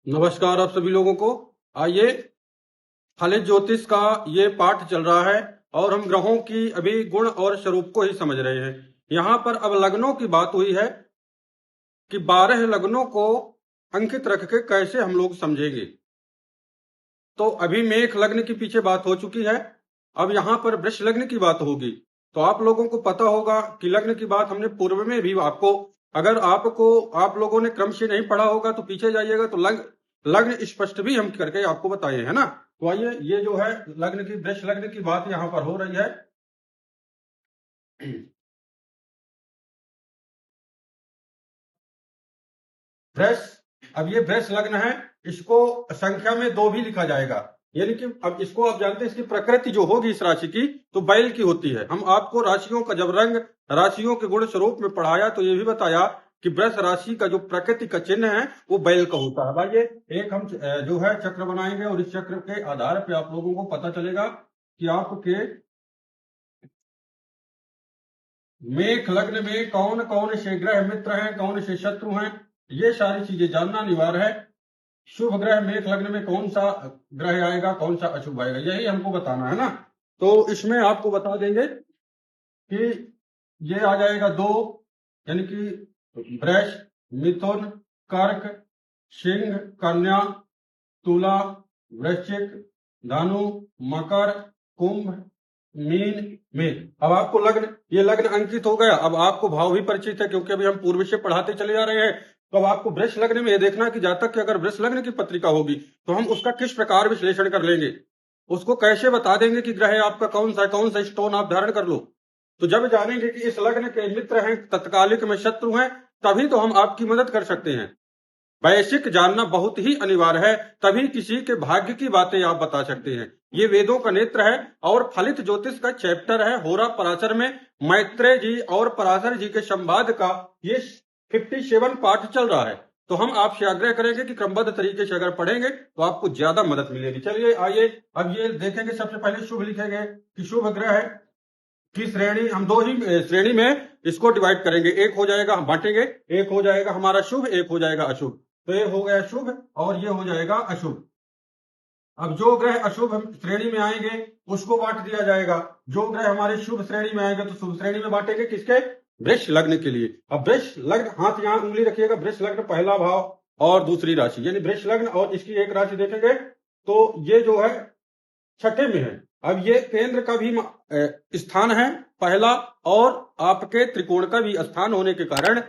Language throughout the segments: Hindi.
नमस्कार आप सभी लोगों को। आइए, फलित ज्योतिष का ये पाठ चल रहा है और हम ग्रहों की अभी गुण और स्वरूप को ही समझ रहे हैं। यहाँ पर अब लग्नों की बात हुई है कि 12 लग्नों को अंकित रख के कैसे हम लोग समझेंगे। तो अभी मेष लग्न की पीछे बात हो चुकी है, अब यहाँ पर वृष लग्न की बात होगी। तो आप लोगों को पता होगा कि लग्न की बात हमने पूर्व में भी आपको, अगर आप लोगों ने क्रम से नहीं पढ़ा होगा तो पीछे जाइएगा, तो लग्न स्पष्ट भी हम करके आपको बताए है ना। तो आइए, ये जो है लग्न की, वृष लग्न की बात यहाँ पर हो रही है। वृष, अब ये वृष लग्न है, इसको संख्या में 2 भी लिखा जाएगा। यानी कि अब इसको आप जानते हैं, इसकी प्रकृति जो होगी इस राशि की तो बैल की होती है। हम आपको राशियों का जब रंग, राशियों के गुण स्वरूप में पढ़ाया तो ये भी बताया कि वृष राशि का जो प्रकृति का चिन्ह है वो बैल का होता है। भाई, एक हम जो है चक्र बनाएंगे और इस चक्र के आधार पे आप लोगों को पता चलेगा कि आपके मेष लग्न में कौन कौन से ग्रह मित्र हैं, कौन से शत्रु हैं, ये सारी चीजें जानना अनिवार्य है। शुभ ग्रह मेष लग्न में कौन सा ग्रह आएगा, कौन सा अशुभ आएगा, यही हमको बताना है ना। तो इसमें आपको बता देंगे कि ये आ जाएगा 2, यानी कि वृष, मिथुन, कर्क, सिंह, कन्या, तुला, वृश्चिक, धनु, मकर, कुंभ, मीन, मेष। अब आपको लग्न, ये लग्न अंकित हो गया। अब आपको भाव भी परिचित है क्योंकि अभी हम पूर्व से पढ़ाते चले जा रहे हैं। तो अब आपको वृष लग्न में ये देखना कि जातक की अगर वृष लग्न की पत्रिका होगी तो हम उसका किस प्रकार विश्लेषण कर लेंगे, उसको कैसे बता देंगे कि ग्रह आपका कौन सा स्टोन आप धारण कर लो। तो जब जानेंगे कि इस लग्न के मित्र हैं, तत्कालिक में शत्रु हैं, तभी तो हम आपकी मदद कर सकते हैं। वैश्विक जानना बहुत ही अनिवार्य है, तभी किसी के भाग्य की बातें आप बता सकते हैं। ये वेदों का नेत्र है और फलित ज्योतिष का चैप्टर है। होरा पराशर में मैत्रेय जी और पराशर जी के संवाद का ये 57 पाठ चल रहा है। तो हम आपसे आग्रह करेंगे कि क्रमबद्ध तरीके से अगर पढ़ेंगे तो आपको ज्यादा मदद मिलेगी। चलिए आइए, अब ये देखेंगे। सबसे पहले शुभ लिखेंगे कि शुभ ग्रह की श्रेणी हम 2 ही श्रेणी में इसको डिवाइड करेंगे। एक हो जाएगा, हम बांटेंगे, एक हो जाएगा हमारा शुभ, एक हो जाएगा अशुभ। तो ये हो गया शुभ और ये हो जाएगा अशुभ। अब जो ग्रह अशुभ श्रेणी में आएंगे उसको बांट दिया जाएगा। जो ग्रह हमारे शुभ श्रेणी में आएंगे तो शुभ श्रेणी में बांटेंगे किसके, वृष लग्न के लिए। अब वृष लग्न, हाथ यहां उंगली रखिएगा, वृष लग्न पहला भाव और दूसरी राशि, यानी वृष लग्न और इसकी एक राशि देखेंगे तो ये जो है छठे में है। अब ये केंद्र का भी स्थान है पहला, और आपके त्रिकोण का भी स्थान होने के कारण,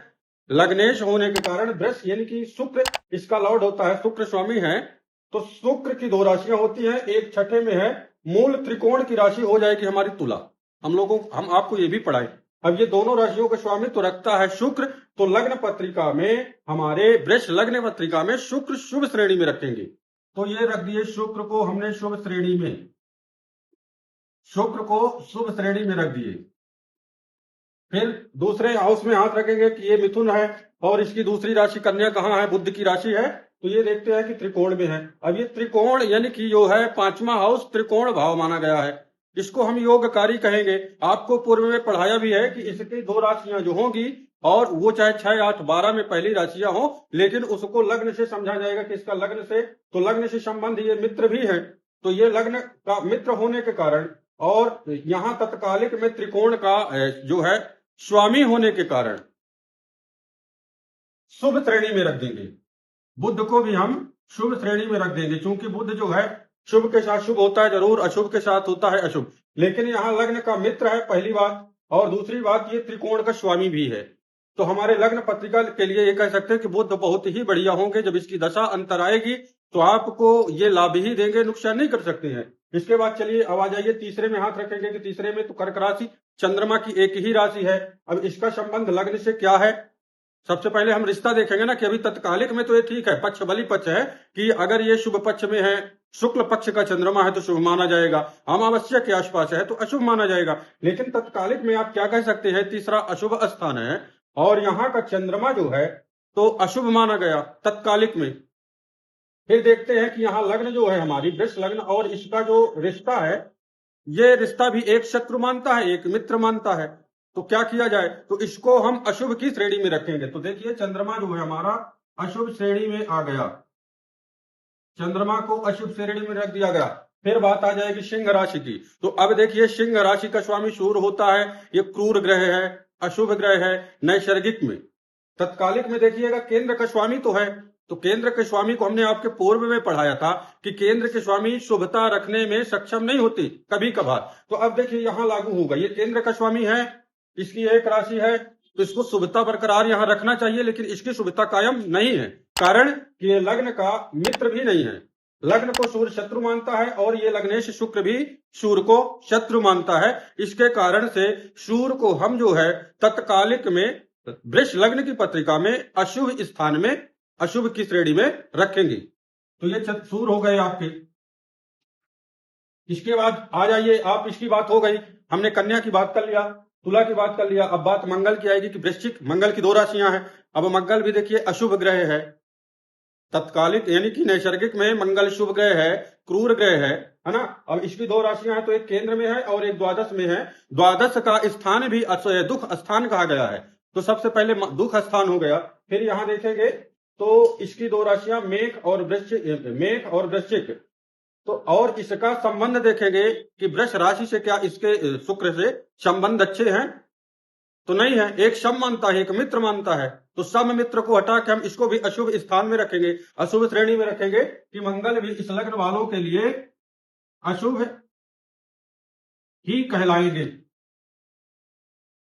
लग्नेश होने के कारण वृष, यानी कि शुक्र इसका लॉर्ड होता है, शुक्र स्वामी है। तो शुक्र की 2 राशियां होती हैं, एक छठे में है, मूल त्रिकोण की राशि हो जाएगी हमारी तुला। हम आपको ये भी पढ़ाए। अब ये दोनों राशियों का स्वामी तो रखता है शुक्र, तो लग्न पत्रिका में, हमारे वृष लग्न पत्रिका में शुक्र शुभ श्रेणी में रखेंगे। तो ये रख दिए शुक्र को हमने शुभ श्रेणी में, शुक्र को शुभ श्रेणी में रख दिए। फिर दूसरे हाउस में हाथ रखेंगे कि ये मिथुन है और इसकी दूसरी राशि कन्या कहाँ है, बुध की राशि है, तो ये देखते हैं कि त्रिकोण में है। अब ये त्रिकोण यानी कि जो है 5वां हाउस त्रिकोण भाव माना गया है, इसको हम योगकारी कहेंगे। आपको पूर्व में पढ़ाया भी है कि इसकी 2 राशियां जो होंगी, और वो चाहे 6, 8, 12 में पहली राशियां हो, लेकिन उसको लग्न से समझा जाएगा कि इसका लग्न से, तो लग्न से संबंध ये मित्र भी है। तो ये लग्न का मित्र होने के कारण और यहां तत्कालिक में त्रिकोण का जो है स्वामी होने के कारण शुभ श्रेणी में रख देंगे। बुध को भी हम शुभ श्रेणी में रख देंगे, क्योंकि बुध जो है शुभ के साथ शुभ होता है जरूर, अशुभ के साथ होता है अशुभ, लेकिन यहाँ लग्न का मित्र है पहली बात, और दूसरी बात ये त्रिकोण का स्वामी भी है। तो हमारे लग्न पत्रिका के लिए ये कह सकते हैं कि बुध बहुत ही बढ़िया होंगे। जब इसकी दशा अंतर आएगी तो आपको ये लाभ ही देंगे, नुकसान नहीं कर सकते हैं। इसके बाद चलिए अब आ जाइए, तीसरे में हाथ रखेंगे कि तीसरे में तो कर्क राशि, चंद्रमा की एक ही राशि है। अब इसका संबंध लग्न से क्या है, सबसे पहले हम रिश्ता देखेंगे ना कि अभी तत्कालिक में तो ये ठीक है, पक्ष बली पक्ष है कि अगर ये शुभ पक्ष में है, शुक्ल पक्ष का चंद्रमा है तो शुभ माना जाएगा, अमावस्या के आसपास है तो अशुभ माना जाएगा। लेकिन तत्कालिक में आप क्या कह सकते हैं, तीसरा अशुभ स्थान है और यहाँ का चंद्रमा जो है तो अशुभ माना गया तत्कालिक में। फिर देखते हैं कि यहाँ लग्न जो है हमारी वृष लग्न, और इसका जो रिश्ता है, ये रिश्ता भी एक शत्रु मानता है एक मित्र मानता है। तो क्या किया जाए, तो इसको हम अशुभ की श्रेणी में रखेंगे। तो देखिए चंद्रमा जो है हमारा अशुभ श्रेणी में आ गया। चंद्रमा को अशुभ श्रेणी में रख दिया गया। फिर बात आ जाएगी सिंह राशि की। तो अब देखिए सिंह राशि का स्वामी सूर्य होता है, ये क्रूर ग्रह है, अशुभ ग्रह है नैसर्गिक में। तत्कालिक में देखिएगा केंद्र का स्वामी तो है, तो केंद्र के स्वामी को हमने आपके पूर्व में पढ़ाया था कि केंद्र के स्वामी शुभता रखने में सक्षम नहीं होती कभी कभार। तो अब देखिए यहां लागू होगा, ये केंद्र का स्वामी है, इसकी एक राशि है, तो इसको शुभता बरकरार यहां रखना चाहिए, लेकिन इसकी शुभता कायम नहीं है। कारण कि ये लग्न का मित्र भी नहीं है, लग्न को सूर्य शत्रु मानता है और ये लग्नेश शुक्र भी सूर्य को शत्रु मानता है। इसके कारण से सूर्य को हम जो है तत्कालिक में वृष लग्न की पत्रिका में अशुभ स्थान में, अशुभ की श्रेणी में रखेंगे। तो ये सूर्य हो गए आपके। इसके बाद आ जाइए आप, इसकी बात हो गई, हमने कन्या की बात कर लिया, तुला की बात कर लिया। अब बात मंगल की आएगी कि वृश्चिक, मंगल की 2 राशियां हैं। अब मंगल भी देखिए अशुभ ग्रह है, तत्कालिक यानी कि नैसर्गिक में मंगल शुभ ग्रह है, क्रूर ग्रह है ना। अब इसकी 2 राशियां हैं, तो एक केंद्र में है और एक द्वादश में है। द्वादश का स्थान भी दुख स्थान कहा गया है, तो सबसे पहले दुख स्थान हो गया। फिर यहां देखेंगे तो इसकी 2 राशियां मेष और वृश्चिक, तो और इसका संबंध देखेंगे कि वृष राशि से क्या इसके शुक्र से संबंध अच्छे हैं, तो नहीं है। एक सम मानता है, एक मित्र मानता है, तो सम मित्र को हटा के हम इसको भी अशुभ स्थान में रखेंगे, अशुभ श्रेणी में रखेंगे कि मंगल भी इस लग्न वालों के लिए अशुभ ही कहलाएंगे।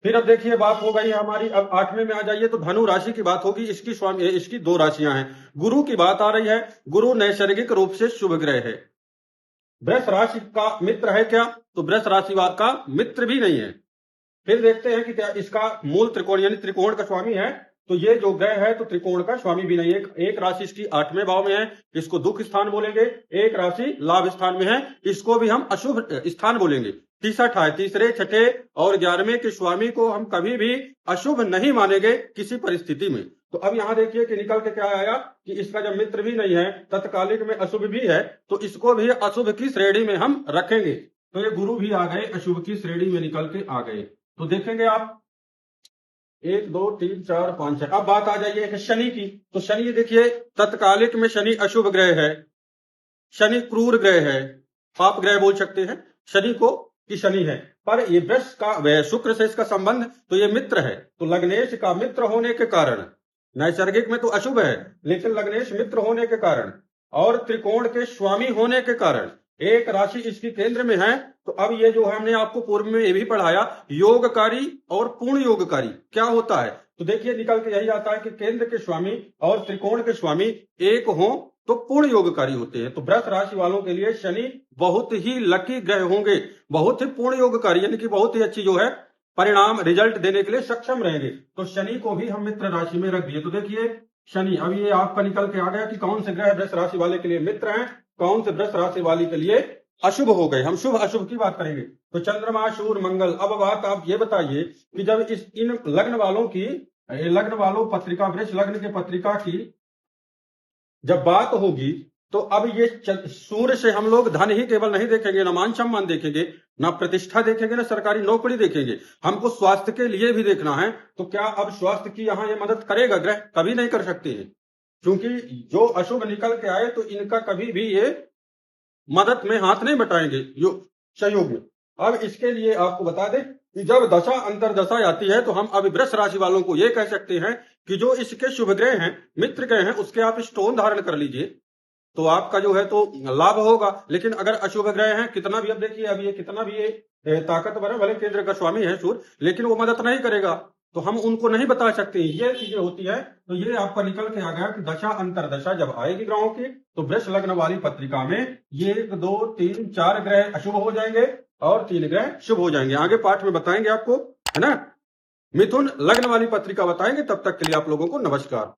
फिर अब देखिए बात हो गई हमारी, अब 8वें में आ जाइए तो धनु राशि की बात होगी। इसकी स्वामी, इसकी 2 राशियां हैं। गुरु की बात आ रही है, गुरु नैसर्गिक रूप से शुभ ग्रह है। वृष राशि का मित्र है क्या, तो वृष राशि का मित्र भी नहीं है। फिर देखते हैं कि क्या इसका मूल त्रिकोण यानी त्रिकोण का स्वामी है, तो ये जो ग्रह है तो त्रिकोण का स्वामी भी नहीं है। एक राशि इसकी 8वें भाव में है, इसको दुख स्थान बोलेंगे। एक राशि लाभ स्थान में है, इसको भी हम अशुभ स्थान बोलेंगे। तीसरे, छठे और 11वें के स्वामी को हम कभी भी अशुभ नहीं मानेंगे किसी परिस्थिति में। तो अब यहां देखिए कि निकल के क्या आया कि इसका जब मित्र भी नहीं है, तत्कालिक में अशुभ भी है, तो इसको भी अशुभ की श्रेणी में हम रखेंगे। तो ये गुरु भी आ गए, अशुभ की श्रेणी में निकल के आ गए। तो देखेंगे आप 1 2 3 4 5 6। अब बात आ जाइए शनि की। तो शनि देखिए तत्कालिक में शनि अशुभ ग्रह है, शनि क्रूर ग्रह है, पाप ग्रह बोल सकते हैं शनि को कि शनि है। पर ये वृष का शुक्र से इसका संबंध, तो ये मित्र है, तो लग्नेश का मित्र होने के कारण, नैसर्गिक में तो अशुभ है लेकिन लग्नेश मित्र होने के कारण और त्रिकोण के स्वामी होने के कारण एक राशि इसकी केंद्र में है। तो अब ये जो है हमने आपको पूर्व में ये भी पढ़ाया, योगकारी और पूर्ण योगकारी क्या होता है। तो देखिए निकल के यही आता है कि केंद्र के स्वामी और त्रिकोण के स्वामी एक हो तो पूर्ण योगकारी होते हैं। तो वृष राशि वालों के लिए शनि बहुत ही लकी ग्रह होंगे, बहुत ही पूर्ण योगकारी यानी कि बहुत ही अच्छी जो है परिणाम रिजल्ट देने के लिए सक्षम रहेंगे। तो शनि को भी हम मित्र राशि में रख दिए। तो देखिए शनि, अब ये आपका निकल के आ गया कि कौन से ग्रह वृष राशि वाले के लिए मित्र हैं, कौन से वृष राशि वाली के लिए अशुभ हो गए। हम शुभ अशुभ की बात करेंगे। तो चंद्रमा, सूर्य, मंगल। अब बात आप ये बताइए कि जब इन लग्न वालों की, लग्न वालों पत्रिका, वृष लग्न के पत्रिका की जब बात होगी, तो अब ये सूर्य से हम लोग धन ही केवल नहीं देखेंगे, ना मान सम्मान देखेंगे, ना प्रतिष्ठा देखेंगे, ना सरकारी नौकरी देखेंगे, हमको स्वास्थ्य के लिए भी देखना है। तो क्या अब स्वास्थ्य की यहाँ ये मदद करेगा ग्रह? कभी नहीं कर सकते हैं, क्योंकि जो अशुभ निकल के आए तो इनका कभी भी ये मदद में हाथ नहीं बटाएंगे सहयोग में। अब इसके लिए आपको बता दें कि जब दशा अंतरदशा आती है तो हम अब वृष राशि वालों को ये कह सकते हैं कि जो इसके शुभ ग्रह हैं, मित्र ग्रह हैं, उसके आप स्टोन धारण कर लीजिए तो आपका जो है तो लाभ होगा। लेकिन अगर अशुभ ग्रह हैं, कितना भी, अब देखिए अब ये कितना भी ये ताकतवर है, भले केंद्र का स्वामी है सूर्य, लेकिन वो मदद नहीं करेगा, तो हम उनको नहीं बता सकते। ये चीजें होती है। तो ये आपका निकल के आ गया कि दशा अंतरदशा जब आएगी ग्रहों की, तो वृष लग्न वाली पत्रिका में ये 1 2 3 4 ग्रह अशुभ हो जाएंगे और 3 ग्रह शुभ हो जाएंगे। आगे पाठ में बताएंगे आपको, है ना। मिथुन लग्न वाली पत्रिका बताएंगे। तब तक के लिए आप लोगों को नमस्कार।